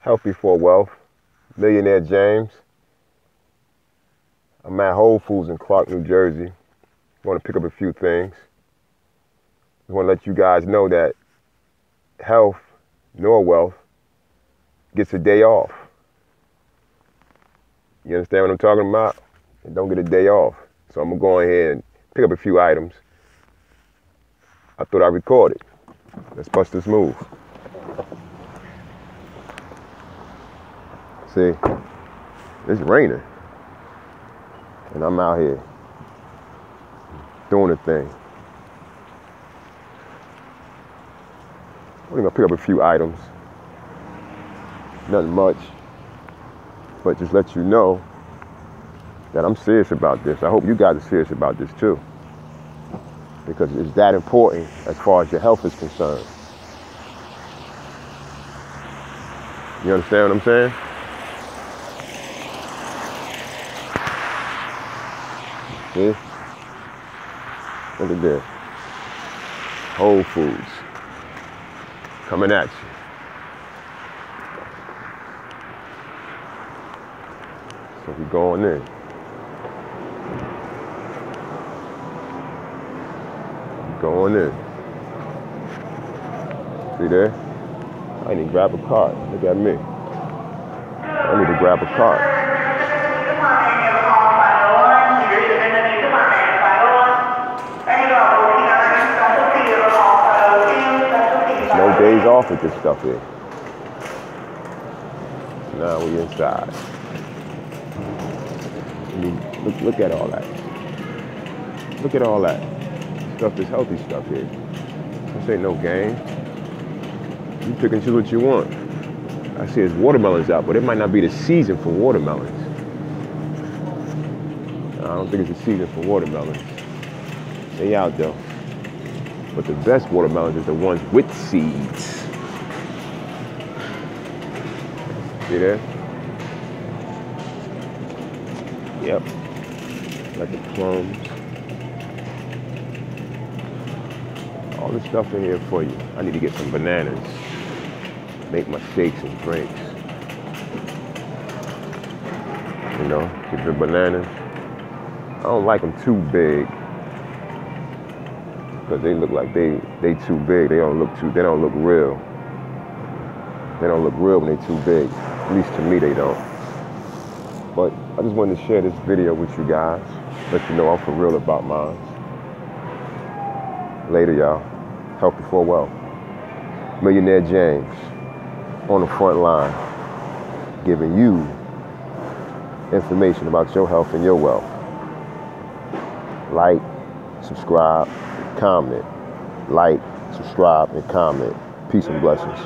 Health Before Wealth, Millionaire James. I'm at Whole Foods in Clark, New Jersey. I want to pick up a few things. I want to let you guys know that health nor wealth gets a day off. You understand what I'm talking about? And don't get a day off. So I'm going to go ahead and pick up a few items. I thought I'd record it. Let's bust this move. See, it's raining. And I'm out here doing the thing. I'm gonna pick up a few items. Nothing much. But just let you know that I'm serious about this. I hope you guys are serious about this too. Because it's that important as far as your health is concerned. You understand what I'm saying? See? Look at this. Whole Foods. Coming at you. So we're going in. Going in. See there? I need to grab a card. Look at me. I need to grab a card. No days off with this stuff here. Now we inside. I mean, look at all that. Look at all that. Stuff is healthy stuff here. This ain't no game. You pick and choose what you want. I see there's watermelons out, but it might not be the season for watermelons. I don't think it's the season for watermelons. They out though. But the best watermelons is the ones with seeds. See there? Yep. Got the plums. All this stuff in here for you. I need to get some bananas. Make my shakes and drinks. You know, get the bananas. I don't like them too big. Because they look like they too big. They don't look real. They don't look real when they too big. At least to me they don't. But I just wanted to share this video with you guys. Let you know I'm for real about mine. Later, y'all. Health Before Wealth. Millionaire James on the front line, giving you information about your health and your wealth. Like, subscribe, comment. Like, subscribe, and comment. Peace and blessings.